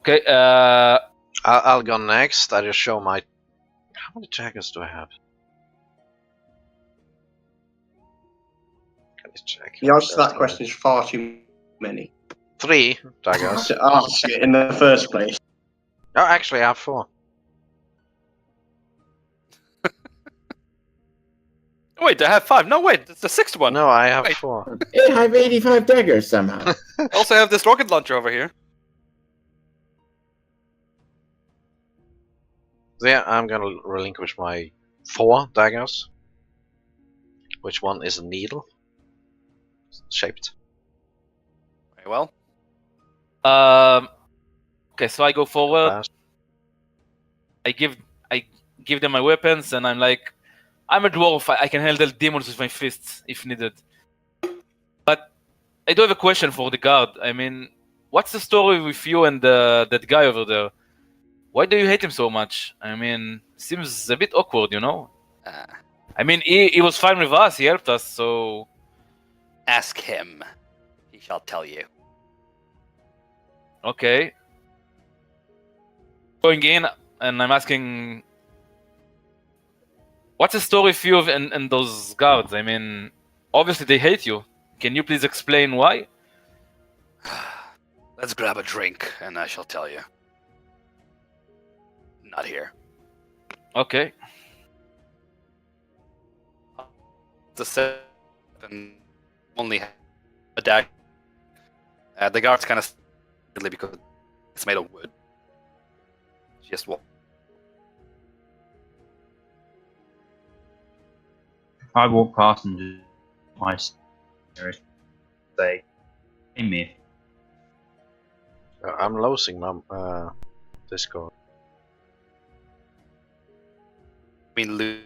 Okay, I'll go next. I just show my... How many daggers do I have? Can you check? The answer to that question is far too many. 3 daggers. To ask it in the first place. Oh, actually, I have 4. Wait, I have 5. No, wait, it's the 6th one. No, I have Wait. 4. I have 85 daggers somehow. I also have this rocket launcher over here. So yeah, I'm gonna relinquish my 4 daggers. Which one is a needle? Shaped. Very well. okay, so I go forward. Fast. I give them my weapons, and I'm like, I'm a dwarf. I can handle demons with my fists if needed. But I do have a question for the guard. I mean, what's the story with you and that guy over there? Why do you hate him so much? I mean, seems a bit awkward, you know? I mean, he was fine with us. He helped us, so... Ask him. He shall tell you. Okay. Going in, and I'm asking... What's the story with you and those guards? I mean, obviously they hate you. Can you please explain why? Let's grab a drink, and I shall tell you. Not here. Okay. The 7 only have a dagger. The guards kind of because it's made of wood. Just what? I walk past and do my say, hey myth. I'm losing my Discord. I mean, lose.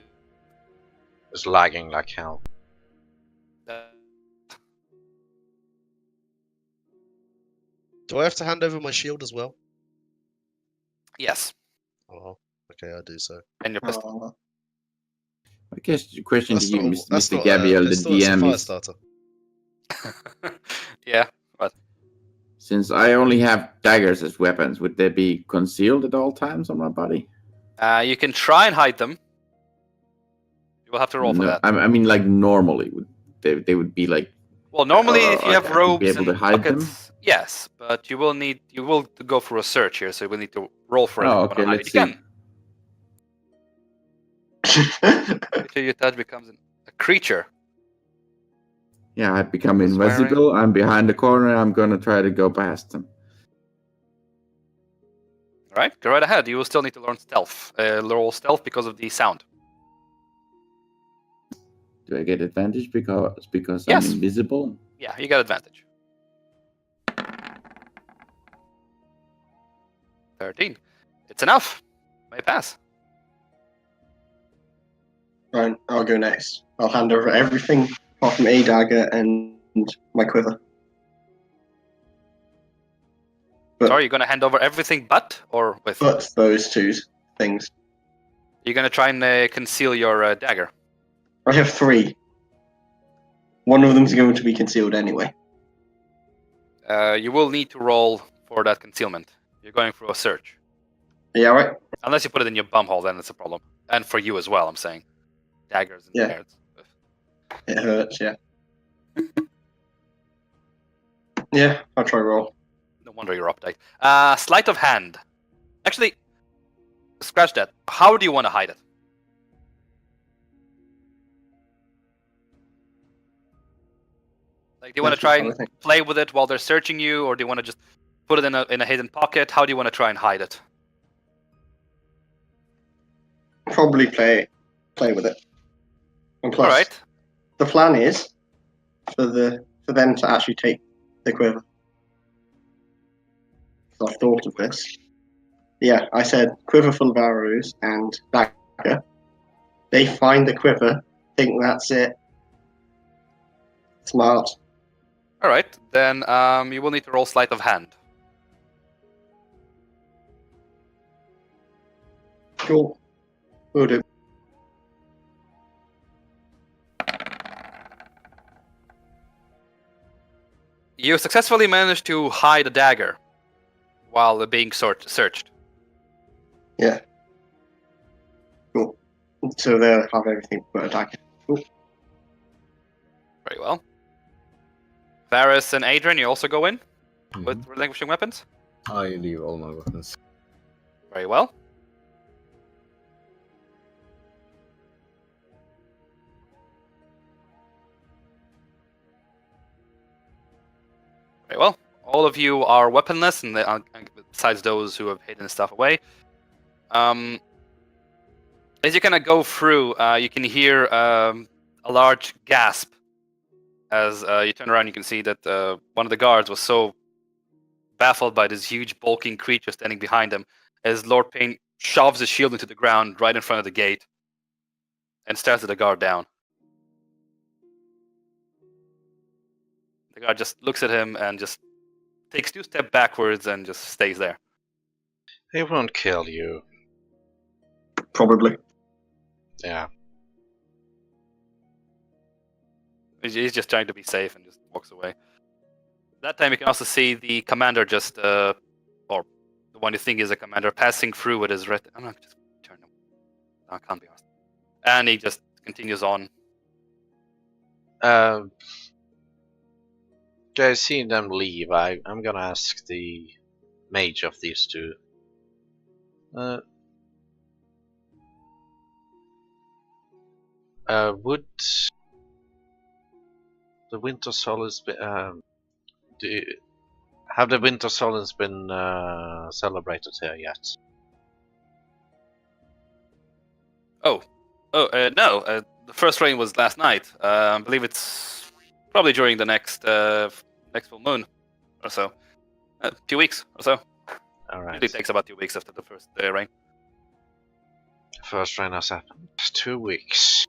It's lagging like hell. Do I have to hand over my shield as well? Yes, Oh, okay, I do so. and your pistol. I guess the question to you, That's Mr. not, Gaviel, the it's not a DM, fire is starter. Yeah, but since I only have daggers as weapons, would they be concealed at all times on my body? you can try and hide them. You will have to roll for No, that. I mean, like normally, they would be like. Well, normally if you I have could robes be able and to hide buckets, yes, but you will go through a search here, so you will need to roll for it. Oh, if you okay, wanna hide let's it again. see. Until your touch becomes a creature. Yeah, I become Who's wearing- invisible. I'm behind the corner. I'm gonna try to go past them. All right, go right ahead. You will still need to learn stealth. Roll stealth because of the sound. Do I get advantage because Yes. I'm invisible? Yeah, you got advantage. 13. It's enough. May pass. Right, I'll go next. I'll hand over everything apart from a dagger and my quiver. But- Sorry, you're gonna hand over everything but with? But those two things. You're gonna try and conceal your dagger. I have 3. One of them's going to be concealed anyway. You will need to roll for that concealment. You're going through a search. Yeah, right? Unless you put it in your bumhole, then it's a problem. And for you as well, I'm saying. Daggers and Yeah. darts. It hurts, yeah. Yeah, I'll try roll. No wonder you're uptight. Sleight of hand. Actually, scratch that. How do you want to hide it? Like, do you want to try and play with it while they're searching you, or do you want to just put it in a hidden pocket? How do you want to try and hide it? Probably play with it. And plus, All right. the plan is for them to actually take the quiver. So I've thought of this. Yeah, I said quiver full of arrows and dagger. They find the quiver, think that's it. Smart. All right. Then you will need to roll sleight of hand. Cool. Will do. You successfully managed to hide a dagger. while being searched. Yeah. Cool. So they'll have everything but a dagger. Cool. Very well. Varys and Adrian, you also go in with Mhm. relinquishing weapons. I leave all my weapons. Very well. Very well. All of you are weaponless, and besides those who have hidden stuff away. As you kind of go through, you can hear a large gasp. As you turn around, you can see that one of the guards was so baffled by this huge bulking creature standing behind him, as Lord Payne shoves his shield into the ground right in front of the gate and stares at the guard down. The guard just looks at him and just takes 2 steps backwards and just stays there. He won't kill you. Probably. Yeah. He's just trying to be safe and just walks away. That time you can also see the commander just, or the one you think is a commander, passing through with his red... I'm not just turn him. No, I can't be honest. And he just continues on. Guys, seeing them leave, I'm gonna ask the mage of these two. Would the Winter Solstice be, have the Winter Solstice been celebrated here yet? No. The first rain was last night. I believe it's probably during the next full moon or so. 2 weeks or so. Alright. It takes about 2 weeks after the first rain. First rain has happened. 2 weeks.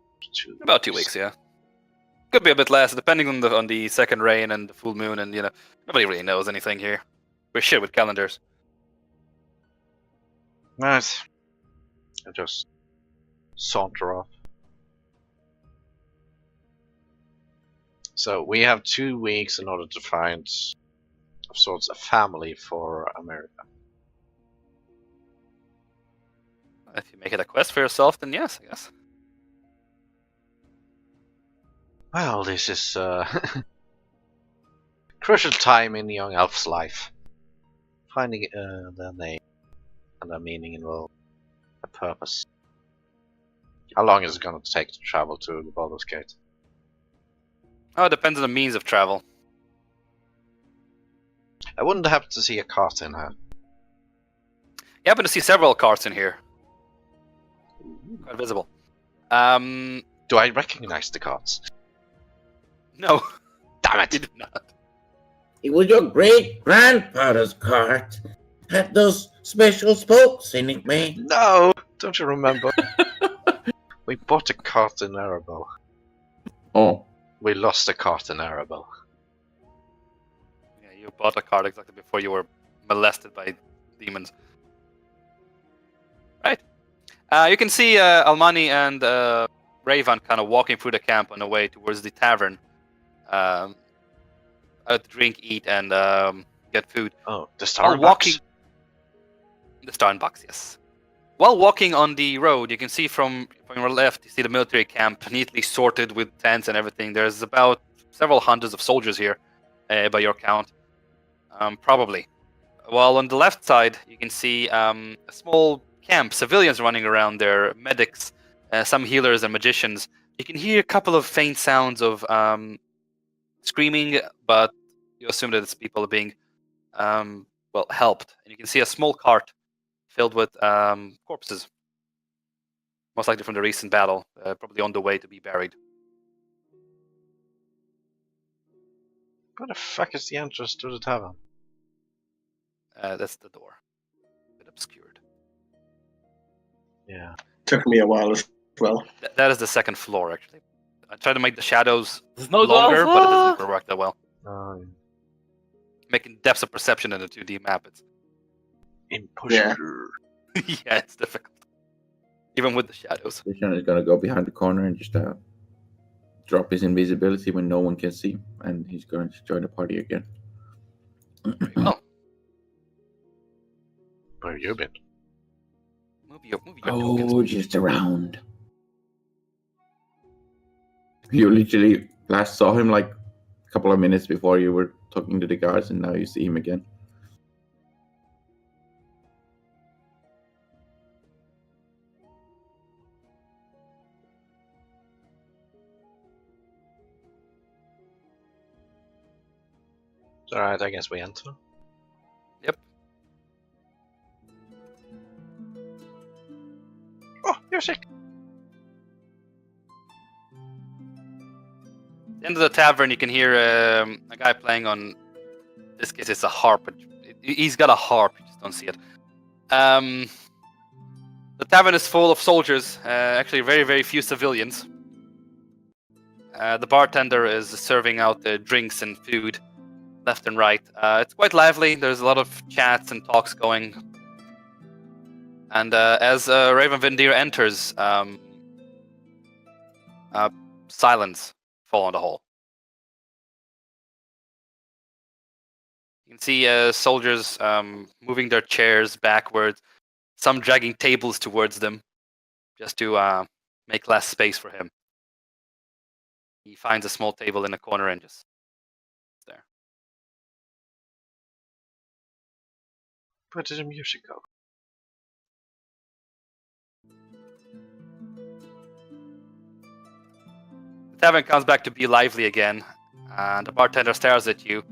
About 2 weeks, yeah. Could be a bit less, depending on the second rain and the full moon, and nobody really knows anything here. We're shit with calendars. Nice. I just saunter off. So we have 2 weeks in order to find of sorts a family for America. If you make it a quest for yourself, then yes, I guess. Well, this is crucial time in young elf's life. Finding their name and their meaning involved a purpose. How long is it going to take to travel to the Baldur's Gate? Oh, it depends on the means of travel. I wouldn't happen to see a cart in here. You happen to see several carts in here. Quite visible. Do I recognize the carts? No. Damn You it! do not. It was your great grandfather's cart. Had those special spokes in it, man. No! Don't you remember? We bought a cart in Erebor. Oh, We lost a cart in Erebor. Yeah, you bought a cart exactly before you were molested by demons. Right. You can see Almani and Raven kind of walking through the camp on the way towards the tavern. Out to drink, eat, and get food. Oh, the While Starbucks? walking, the Starbucks, yes. While walking on the road, you can see from your left, you see the military camp neatly sorted with tents and everything. There's about several hundreds of soldiers here, by your count, probably. While on the left side, you can see a small camp, civilians running around there, medics, some healers and magicians. You can hear a couple of faint sounds of screaming, but you assume that it's people being helped. And you can see a small cart filled with corpses, most likely from the recent battle, probably on the way to be buried. Where the fuck is the entrance to the tavern? That's the door. A bit obscured. Yeah. Took me a while as well. That is the second floor, actually. I tried to make the shadows There's no longer, doors. but it doesn't work that well. Making depths of perception in a 2D map, it's Impossible. yeah, it's difficult, even with the shadows. Vision is gonna go behind the corner and just drop his invisibility when no one can see, and he's going to join the party again. Very well. Where have you been? Move your tokens. Oh, just around. You literally last saw him like a couple of minutes before you were talking to the guards, and now you see him again. Alright, I guess we enter. Yep. Oh, you're sick. At the end of the tavern, you can hear a guy playing on. In this case, it's a harp. But he's got a harp. You just don't see it. The tavern is full of soldiers. Actually, very, very few civilians. The bartender is serving out drinks and food, left and right. It's quite lively. There's a lot of chats and talks going. And as Raven Vendir enters, silence fall on the hall. You can see soldiers moving their chairs backwards, some dragging tables towards them, just to make less space for him. He finds a small table in a corner and just there. Where did the music go? The tavern comes back to be lively again, and the bartender stares at you.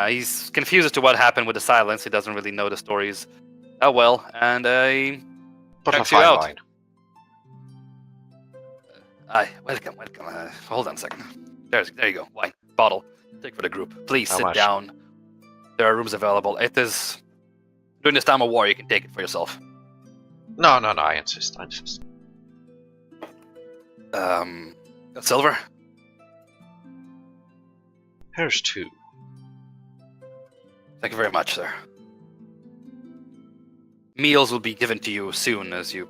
He's confused as to what happened with the silence. He doesn't really know the stories that well, and he But a checks you fine out. wine. Aye, welcome. Hold on a second. There you go. Wine bottle. Take for the group. Please How sit much? down. There are rooms available. It is during this time of war. You can take it for yourself. No, I insist. Silver. Here's 2. Thank you very much, sir. Meals will be given to you soon as you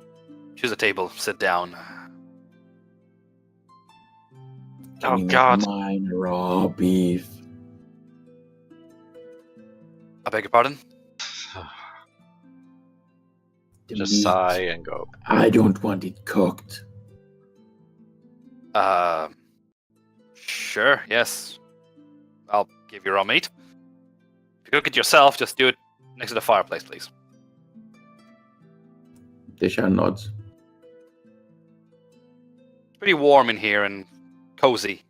choose a table. Sit down. Oh, Give me God. mine raw beef. I beg your pardon. The Just meat. sigh and go. I don't want it cooked. Sure, yes. I'll give you raw meat. If you cook it yourself, just do it next to the fireplace, please. Desha nods. It's pretty warm in here and cozy.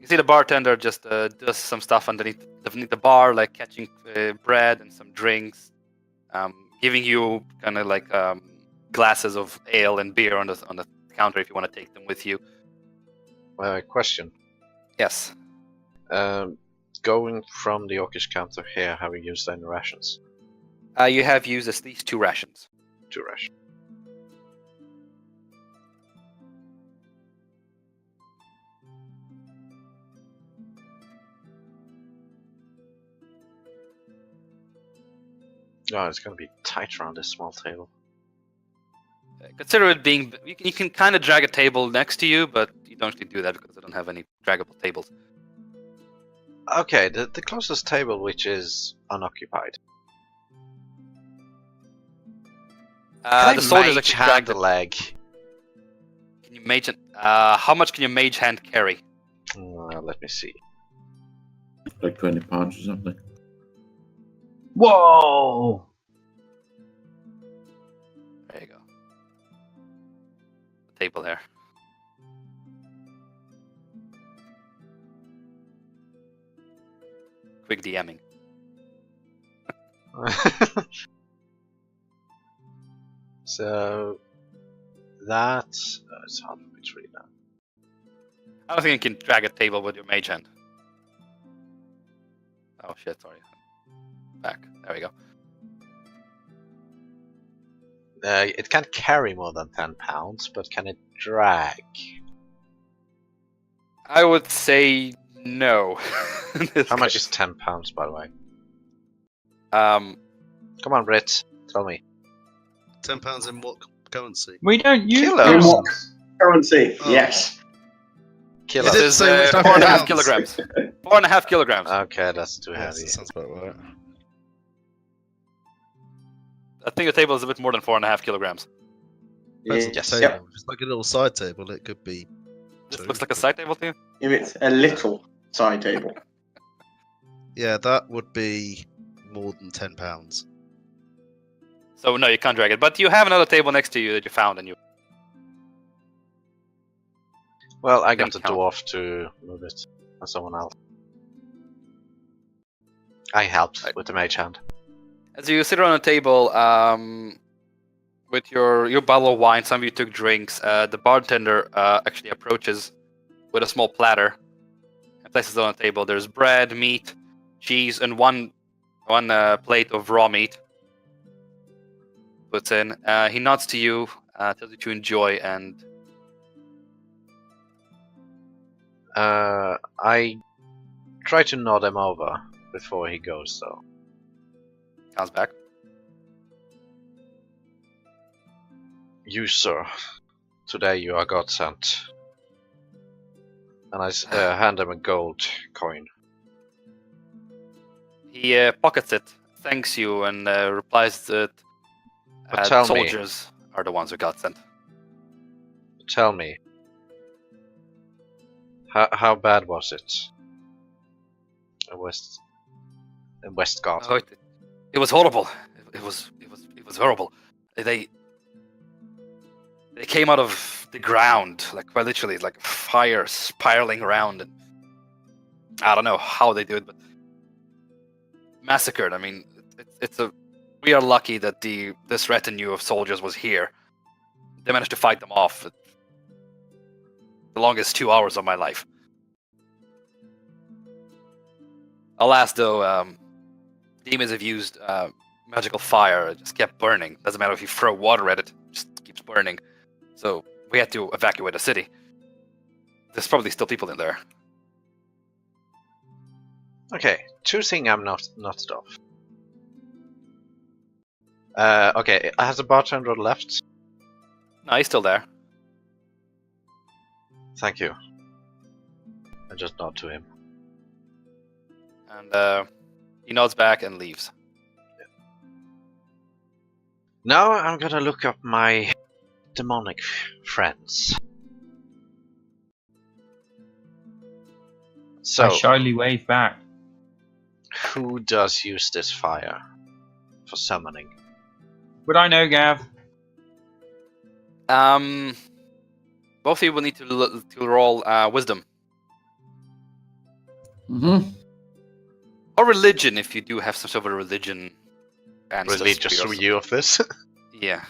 You see the bartender just does some stuff underneath the bar, like catching bread and some drinks, giving you kind of like glasses of ale and beer on the counter if you want to take them with you. Question. Yes. Going from the Orcish counter here, have you used any rations? You have used at least 2 rations. 2 rations. Oh, it's gonna be tight around this small table. Consider it being... You can kind of drag a table next to you, but you don't actually do that because I don't have any draggable tables. Okay, the closest table which is unoccupied. The soldiers actually hand drag the leg. Can you mage... how much can your mage hand carry? Let me see. Like 20 pounds or something. Whoa! There you go. The table there. Quick DMing. So that's it's hard for me to read now. I don't think you can drag a table with your mage hand. Oh shit, sorry. Back. There we go. It can't carry more than 10 pounds, but can it drag? I would say no. How much is 10 pounds, by the way? Um, Come on, Britt, tell me. £10 in what currency? We don't use Kilos. those. Currency, Oh. yes. Kill It us. did This is say which 4.5 pounds. kilograms. 4.5 kilograms. Okay, that's too Yes, heavy. that sounds about right. I think the table is a bit more than 4.5 kilograms. Depends on the Yes. table. Yep. If it's like a little side table, it could be. This two, looks like a but- side table to you? If it's a little side table. Yeah, that would be more than £10. So no, you can't drag it. But you have another table next to you that you found, and you. Well, I got Didn't the count. dwarf to move it, and someone else. I helped Right. with the mage hand. As you sit around a table, with your bottle of wine, some of you took drinks. The bartender actually approaches with a small platter and places it on the table. There's bread, meat, cheese, and one plate of raw meat. Puts in. He nods to you, tells you to enjoy, and I try to nod him over before he goes, though. comes back. You, sir. Today you are God sent. And I hand him a gold coin. He pockets it, thanks you, and replies that But tell me. soldiers are the ones who got sent. Tell me, how bad was it? In Westgate. Oh, it was horrible. It was horrible. They came out of the ground, like quite literally, like fire spiraling around, and I don't know how they do it, but massacred. I mean, we are lucky that this retinue of soldiers was here. They managed to fight them off. The longest 2 hours of my life. Alas, though, demons have used magical fire. It just kept burning. Doesn't matter if you throw water at it, it just keeps burning. So we had to evacuate the city. There's probably still people in there. Okay, two things I'm not off. Okay, has the bartender left? No, he's still there. Thank you. I just nod to him. And he nods back and leaves. Now I'm gonna look up my demonic friends. So, I shyly wave back. who does use this fire for summoning? Would I know, Gav? Both of you will need to roll wisdom. Mm-hmm. Or religion, if you do have some sort of a religion. ancestry Religious or something. view of this? Yeah.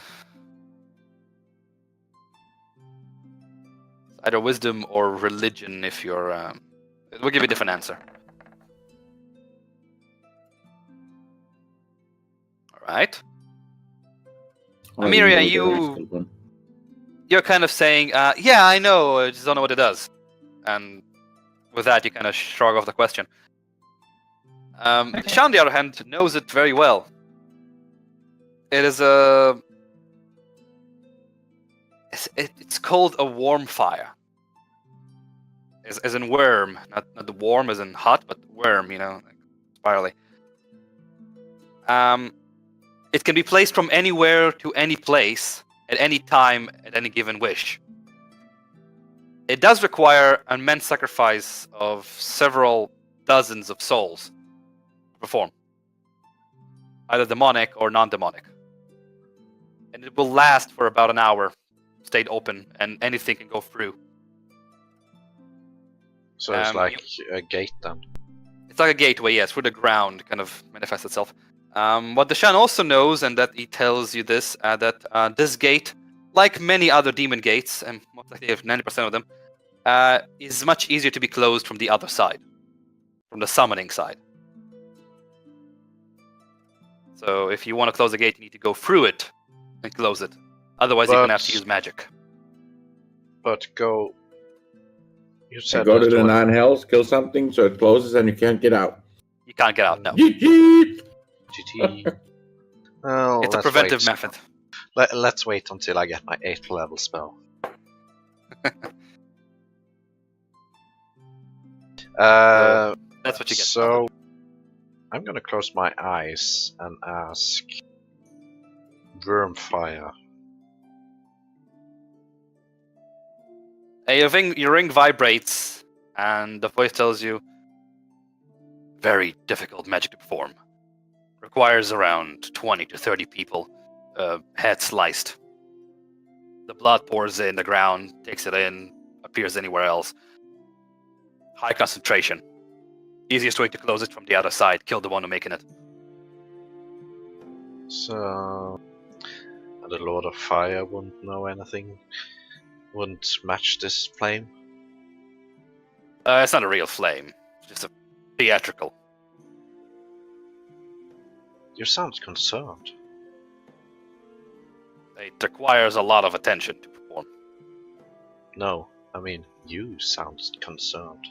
Either wisdom or religion if you're... We'll give you a different answer. Alright. Amiria, you're kind of saying, yeah, I know, I just don't know what it does. And with that, you kind of shrug off the question. Sean, on the other hand, knows it very well. It is a... It's called a worm fire. As in worm, not the warm as in hot, but worm, you know, like spirally. It can be placed from anywhere to any place, at any time, at any given wish. It does require an immense sacrifice of several dozens of souls to perform. Either demonic or non-demonic. And it will last for about an hour, stayed open, and anything can go through. So it's like a gate then. It's like a gateway, yes, through the ground, kind of manifests itself. What the Shan also knows, and that he tells you this, that this gate, like many other demon gates, and most likely 90% of them, is much easier to be closed from the other side, from the summoning side. So if you want to close the gate, you need to go through it and close it. Otherwise, you're going to have to use magic. But go... You I said go to that the was- 9 hells, kill something so it closes and you can't get out. You can't get out, no. Yeet, GT. Well, It's a let's preventive wait. method. Let's wait until I get my 8th level spell. That's what you get. So, I'm gonna close my eyes and ask Wormfire. Your ring vibrates, and the voice tells you, very difficult magic to perform. Requires around 20 to 30 people, head sliced. The blood pours in the ground, takes it in, appears anywhere else. High concentration. Easiest way to close it from the other side, kill the one who's making it. So, the Lord of Fire wouldn't know anything, wouldn't match this flame. It's not a real flame, it's just a theatrical. You sound concerned. It requires a lot of attention to perform. No, I mean, you sound concerned.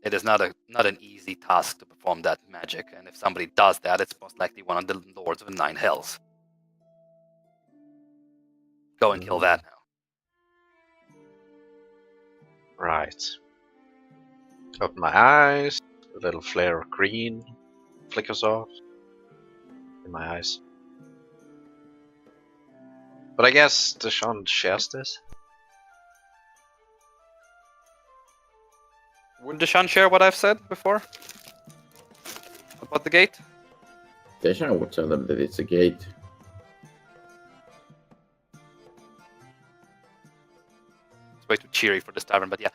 It is not an easy task to perform that magic, and if somebody does that, it's most likely one of the Lords of the Nine Hells. Go and kill that now. Right. Open my eyes, a little flare of green flickers off in my eyes. But I guess Deshaun shares this. Would Deshaun share what I've said before? About the gate? Deshaun would tell them that it's a gate. It's way too cheery for this tavern, but yeah.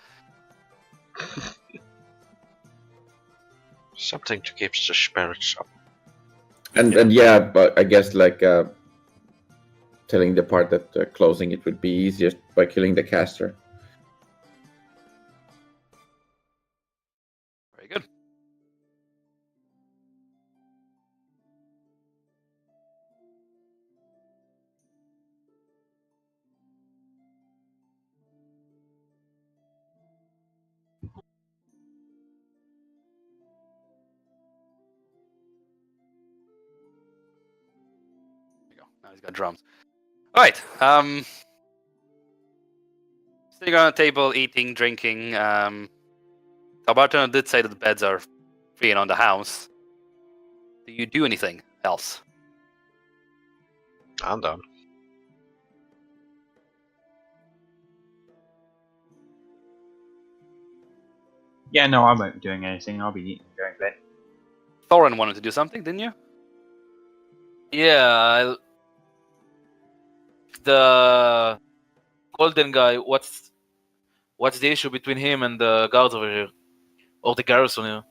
Something to keep the spirits up. And yeah, but I guess like telling the part that closing it would be easiest by killing the caster. Very good. There you go. Now he's got drums. Alright, sitting on a table, eating, drinking. Our bartender did say that the beds are free and on the house. Do you do anything else? I'm done. Yeah, no, I won't be doing anything. I'll be eating and going to bed. Thorin wanted to do something, didn't you? Yeah, the golden guy. What's the issue between him and the guards over here, or the garrison here?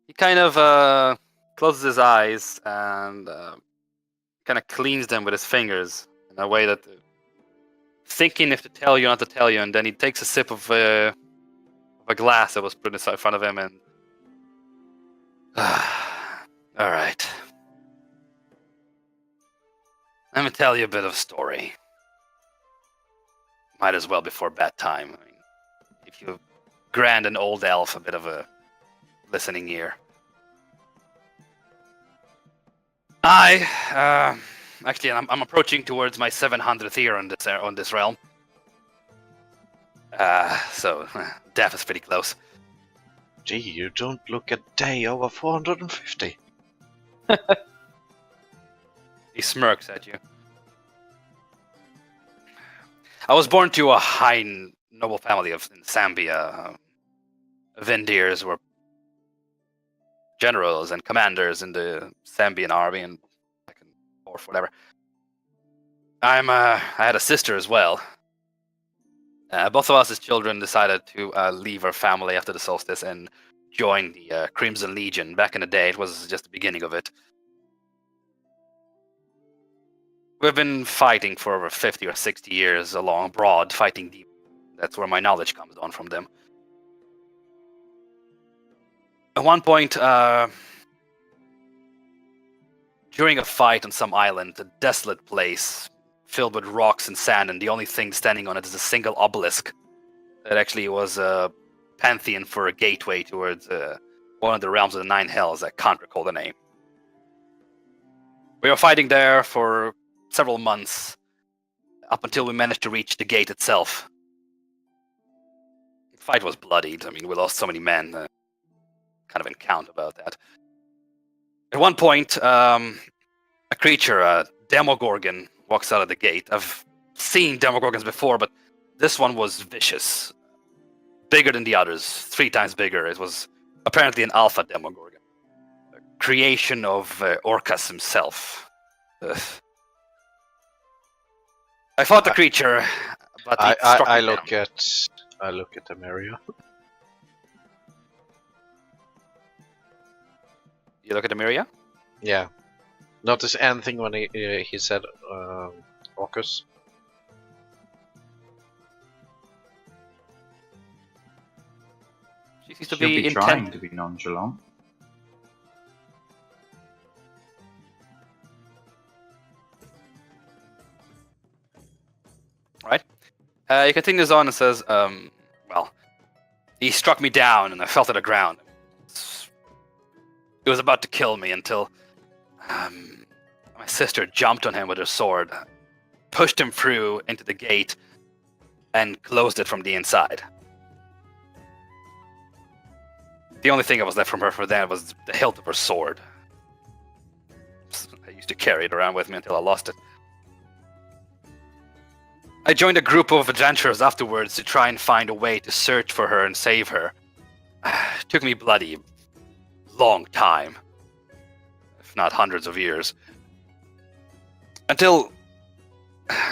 He kind of closes his eyes and kind of cleans them with his fingers in a way that thinking if to tell you or not to tell you, and then he takes a sip of a glass that was put in front of him and all right. Let me tell you a bit of a story. Might as well before bedtime. I mean, if you grant an old elf a bit of a listening ear. Actually, I'm approaching towards my 700th year on this realm. So death is pretty close. Gee, you don't look a day over 450. He smirks at you. I was born to a high noble family in Zambia. Vendirs were generals and commanders in the Zambian army and or whatever. I had a sister as well. Both of us as children decided to leave our family after the solstice and join the Crimson Legion. Back in the day, it was just the beginning of it. We've been fighting for over 50 or 60 years along abroad, fighting deep. That's where my knowledge comes on from them. At one point, during a fight on some island, a desolate place filled with rocks and sand, and the only thing standing on it is a single obelisk that actually was a pantheon for a gateway towards one of the realms of the Nine Hells. I can't recall the name. We were fighting there for several months. up until we managed to reach the gate itself. The fight was bloodied. I mean, we lost so many men. Kind of in count about that. At one point, a creature, a Demogorgon, walks out of the gate. I've seen Demogorgons before, but this one was vicious. Bigger than the others, 3 times bigger. It was apparently an alpha Demogorgon. A creation of Orcus himself. Ugh. I fought the creature, but he struck I me look down. at Ameria. You look at Emiria? Yeah. Notice anything when he said Orcus? She seems to She'll be trying intent. to be nonchalant. Right? He continues on and says, well, he struck me down and I fell to the ground. He was about to kill me until my sister jumped on him with her sword, pushed him through into the gate, and closed it from the inside. The only thing that was left from her for then was the hilt of her sword. I used to carry it around with me until I lost it. I joined a group of adventurers afterwards to try and find a way to search for her and save her. It took me bloody long time, if not hundreds of years. Until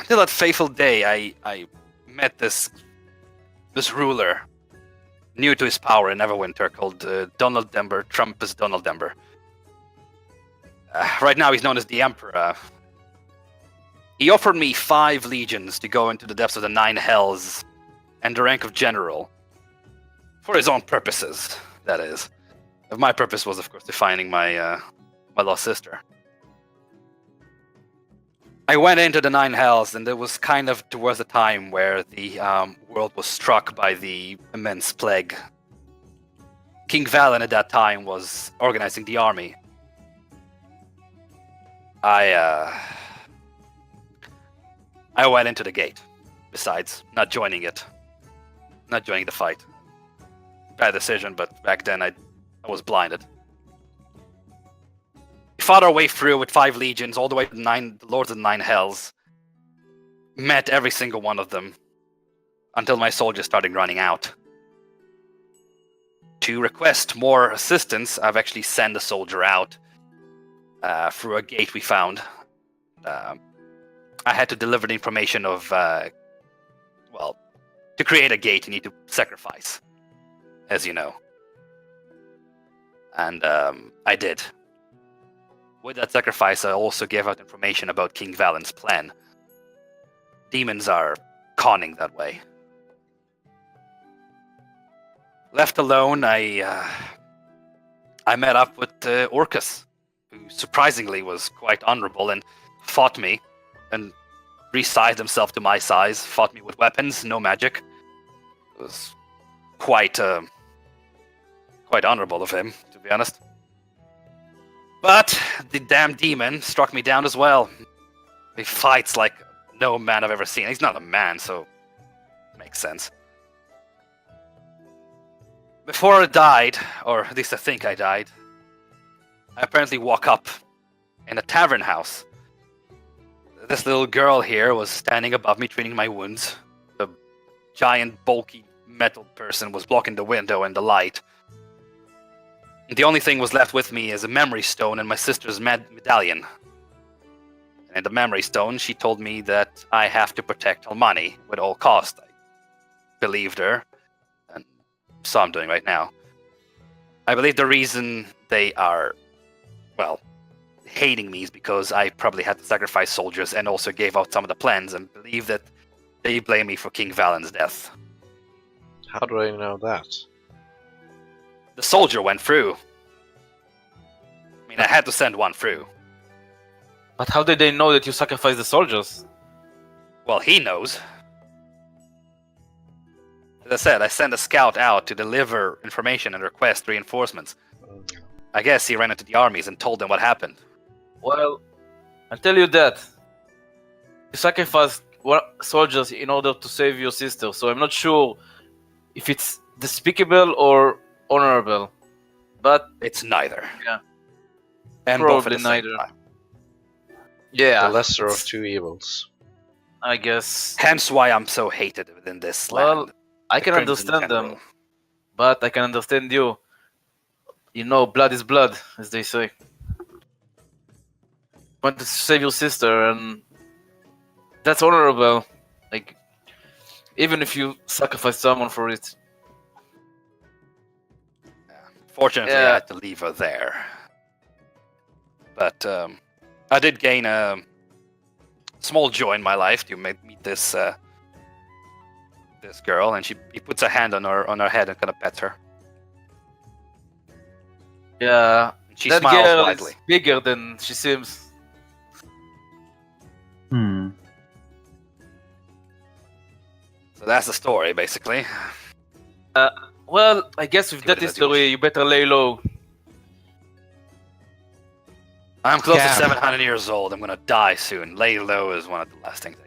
that fateful day, I met this ruler, new to his power in Neverwinter, called Donald Denver, Trumpus Donald Denver. Right now he's known as the Emperor. He offered me 5 legions to go into the depths of the 9 hells and the rank of general. For his own purposes, that is. My purpose was, of course, finding my lost sister. I went into the 9 hells, and it was kind of towards the time where the world was struck by the immense plague. King Valen at that time was organizing the army. I went into the gate, besides not joining it. Not joining the fight. Bad decision, but back then I was blinded. We fought our way through with 5 legions, all the way to the Lords of the 9 Hells. Met every single one of them, until my soldiers started running out. To request more assistance, I've actually sent a soldier out through a gate we found. I had to deliver the information of, well, to create a gate you need to sacrifice, as you know. And I did. With that sacrifice, I also gave out information about King Valen's plan. Demons are conning that way. Left alone, I met up with Orcus, who surprisingly was quite honorable and fought me, and resized himself to my size, fought me with weapons, no magic. It was quite honorable of him, to be honest. But the damn demon struck me down as well. He fights like no man I've ever seen. He's not a man, so makes sense. Before I died, or at least I think I died, I apparently woke up in a tavern house. This little girl here was standing above me, treating my wounds. The giant, bulky metal person was blocking the window and the light. The only thing was left with me is a memory stone and my sister's medallion. And in the memory stone, she told me that I have to protect Almani with all cost. I believed her, and so I'm doing right now. I believe the reason they are, well, hating me is because I probably had to sacrifice soldiers and also gave out some of the plans, and believe that they blame me for King Valen's death. How do I know that? The soldier went through. I mean, I had to send one through. But how did they know that you sacrificed the soldiers? Well, he knows. As I said, I sent a scout out to deliver information and request reinforcements. I guess he ran into the armies and told them what happened. Well, I'll tell you that. You sacrificed soldiers in order to save your sister. So I'm not sure if it's despicable or honorable. But It's neither. Yeah. And both at Probably the same neither. time. yeah, The lesser of it's- two evils. I guess. Hence why I'm so hated within this Well, land. I The can Crimson understand them, General. but I can understand you. You know, blood is blood, as they say. Want to save your sister, and that's honorable. Like, even if you sacrifice someone for it. Fortunately, I Yeah. had to leave her there. But I did gain a small joy in my life to meet this this girl, and he puts a hand on her head and kind of pets her. Yeah, And she that smiles girl widely. is bigger than she seems. So that's the story, basically. Well, I guess with Do that it as you history, you better lay low. I'm close to Gav. 700 years old. I'm gonna die soon. Lay low is one of the last things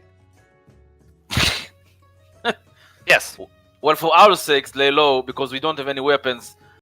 Yes. Well, for our sakes, lay low because we don't have any weapons.